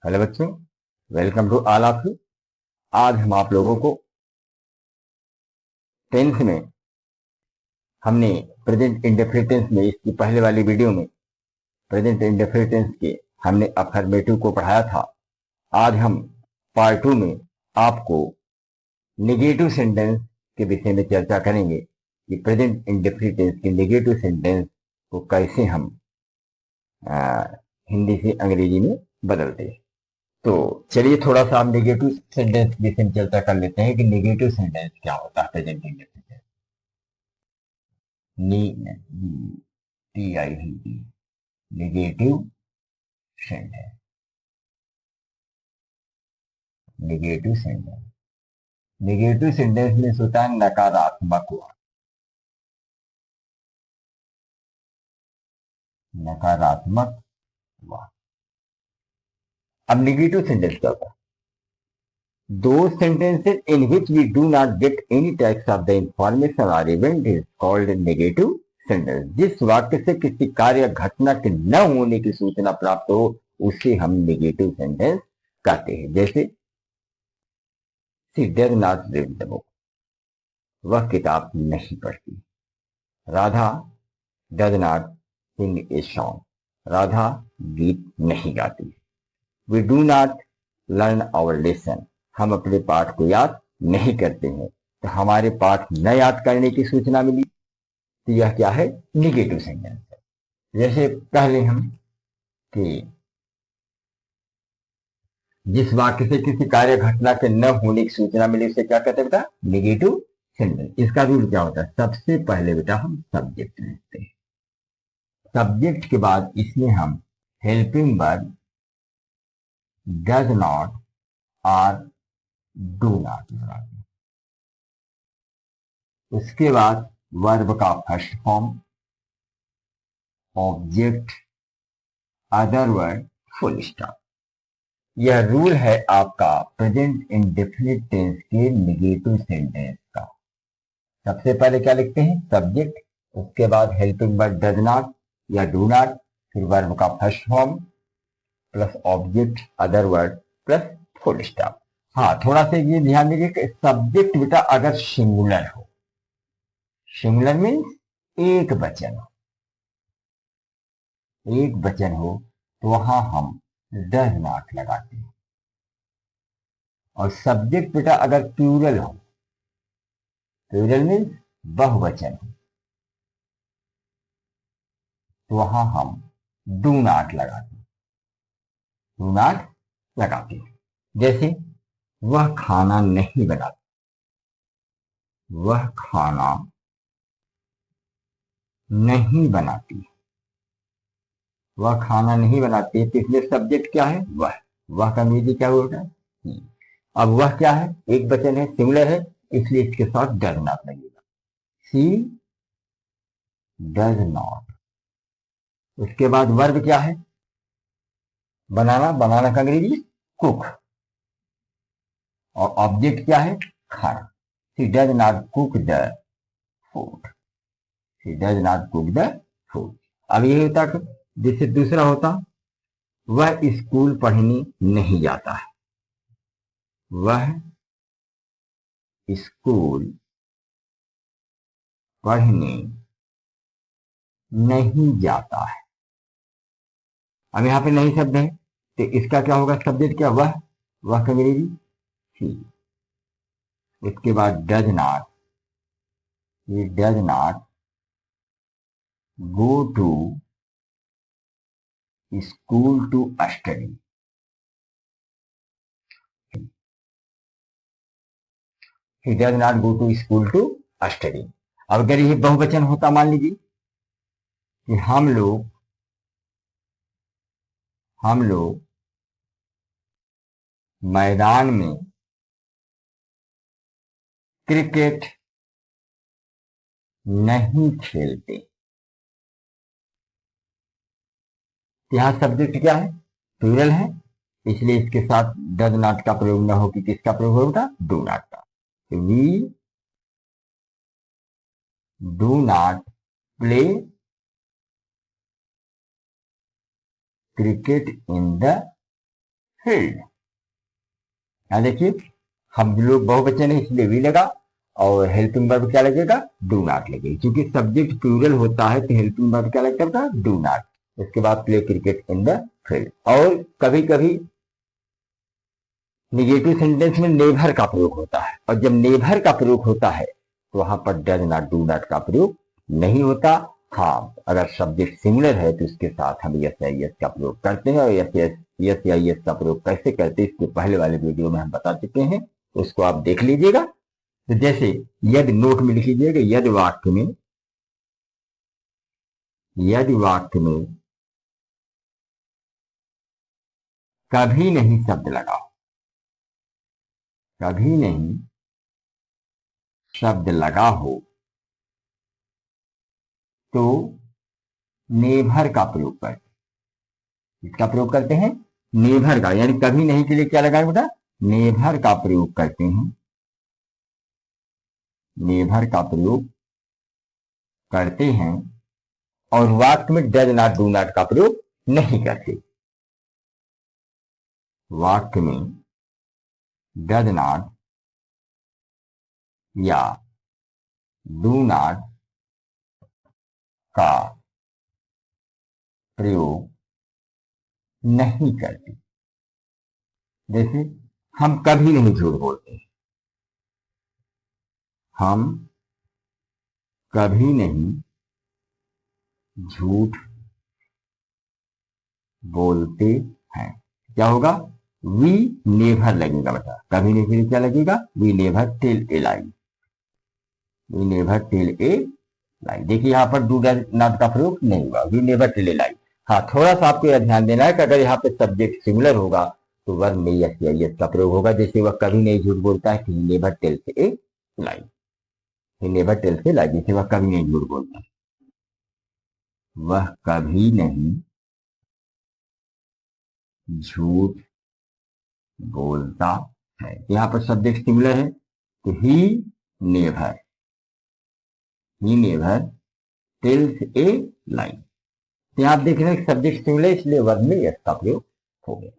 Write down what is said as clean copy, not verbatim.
Hello बच्चों, welcome to all of you. आज हम आप लोगों को टेंथ में हमने प्रेजेंट इंडेफिनिट टेंस में इसकी पहले वाली वीडियो में प्रेजेंट इंडेफिनिट टेंस के हमने अफर्मेटिव को पढ़ाया था। आज हम पार्ट 2 में आपको नेगेटिव सेंटेंस के विषय में चर्चा करेंगे कि प्रेजेंट इंडेफिनिट टेंस के नेगेटिव सेंटेंस को कैसे हम हिंदी से अंग्रेजी में बदलते हैं। तो चलिए थोड़ा सा हम नेगेटिव सेंटेंस विषय में चर्चा कर लेते हैं कि नेगेटिव सेंटेंस क्या होता है। Present indefinite negative sentence, negative sentence, negative sentence में होता है नकारात्मक वाक्य। नकारात्मक वाक्य। अब नेगेटिव सेंटेंस क्या होता है? Those sentences in which we do not get any text of the information or event is called negative sentence. जिस वाक्य से किसी कार्य घटना के न होने की सूचना प्राप्त हो उसे हम नेगेटिव सेंटेंस कहते हैं। जैसे she does not read the book, वह किताब नहीं पढ़ती। Radha does not sing a song, Radha गीत नहीं गाती। We do not learn our lesson, हम अपने पाठ को याद नहीं करते हैं। तो हमारे पाठ न याद करने की सूचना मिली, तो यह क्या है? निगेटिव सेंटेंस है। जैसे पहले हम कि जिस वाक्य से किसी कार्य घटना के न होने की सूचना मिली उसे क्या कहते हैं बेटा? Negative sentence. इसका रूल क्या होता है? सबसे पहले बेटा हम सब्जेक्ट लिखते हैं। सब्जेक्ट के बाद इसमें हम हेल्पिंग वर्ब डज नॉट और डू नॉट लगाते हैं। उसके बाद वर्ब का first form, object, other word, full stop. यह रूल है आपका प्रेजेंट इंडेफिनिट टेंस के नेगेटिव सेंटेंस का। सबसे पहले क्या लिखते हैं? सब्जेक्ट, उसके बाद हेल्पिंग वर्ब डज नॉट या डू नॉट, फिर वर्ब का first form plus object, other word plus full stop. हाँ, थोड़ा सा ये ध्यान दीजिए कि सब्जेक्ट बेटा अगर सिंगुलर हो, सिंगुलर मीन्स एक वचन हो, एक वचन हो तो वहां हम डज नॉट लगाते हैं। और सब्जेक्ट बेटा अगर प्लूरल हो, प्लूरल मीन्स बहुवचन हो, तो वहां हम डू नॉट लगाते हैं। डू नॉट लगाते हैं। जैसे वह खाना नहीं बनाती, वह खाना नहीं बनाती, वह खाना नहीं बनाती है। तो इसलिए सब्जेक्ट क्या है? वह का अंग्रेजी क्या होगा? ही। अब वह क्या है? एक वचन है, सिंगुलर है, इसलिए इसके साथ डज नॉट लगेगा। सी डज नॉट। उसके बाद वर्ब क्या है? बनाना, बनाना का अंग्रेजी कुक। और ऑब्जेक्ट क्या है? खाना। She does not cook the food, she does not cook the food. अब ये होता कि जैसे दूसरा होता, वह स्कूल पढ़ने नहीं जाता है, वह स्कूल पढ़ने नहीं जाता है। अब यहाँ पे नहीं शब्द है तो इसका क्या होगा? सब्जेक्ट क्या? वह का अंग्रेजी ही। उसके बाद डज नॉट, ये does not go to school to study. He does not go to school to study. अब अगर ये बहुवचन होता, मान लीजिए कि हम लोग मैदान में क्रिकेट नहीं खेलते। यहां सब्जेक्ट क्या है? प्लूरल है, इसलिए इसके साथ डज नॉट का प्रयोग न हो कि किसका प्रयोग होगा? डू नॉट का। We do not play cricket in the filled। यहाँ देखिए हम लोग बहुवचन है इसलिए वी लगा, और हेल्पिंग वर्ब क्या लगेगा, डू नॉट लगेगा। क्योंकि सब्जेक्ट प्लूरल होता है तो हेल्पिंग वर्ब क्या लगता है, डू नॉट। उसके बाद play cricket in the field. और कभी कभी निगेटिव सेंटेंस में नेभर का प्रयोग होता है, और जब नेभर का प्रयोग होता है तो वहां पर डज नॉट, डू नॉट का प्रयोग नहीं होता। हाँ, अगर सब्जेक्ट सिमिलर है तो इसके साथ हम यस या यस का प्रयोग करते हैं। और यस या यस का प्रयोग कैसे करते हैं इसके पहले वाले वीडियो में हम बता चुके हैं, उसको आप देख लीजिएगा। तो जैसे यदि नोट में लिख लीजिएगा, यदि वाक्य में कभी नहीं शब्द लगाओ, कभी नहीं शब्द लगा हो तो नेभर का प्रयोग करते हैं। इसका प्रयोग करते हैं नेभर का, यानी कभी नहीं के लिए क्या लगाए बेटा, नेभर का प्रयोग करते हैं। नेभर का प्रयोग करते हैं और वाक्य में डज नॉट, डू नॉट का प्रयोग नहीं करते। वाक्य में डज नॉट या डू नॉट का प्रयोग नहीं करते। जैसे हम कभी नहीं झूठ बोलते, हम कभी नहीं झूठ बोलते हैं। क्या होगा, वी नेवर लगेगा बेटा, कभी नहीं फिर क्या लगेगा, we never tell a lie, we never tell a lie. देखिए यहाँ पर डू नॉट का प्रयोग नहीं हुआ, we never tell a lie. हाँ, थोड़ा सा आपको यह ध्यान देना है कि अगर यहाँ पे सब्जेक्ट सिमिलर होगा तो वर्ब में यस या यस का प्रयोग होगा। जैसे वह कभी नहीं झूठ बोलता है, he never tells a lie, he never tells a lie, जैसे वह कभी नहीं झूठ बोलता, वह कभी नहीं झूठ बोलता है। यहाँ पर सब्जेक्ट सिमिलर है तो he never, he never tells a lie. तो आप देख रहे हैं सब्जेक्ट सिमिलर इसलिए वर्ब में यस का प्रयोग हो गया।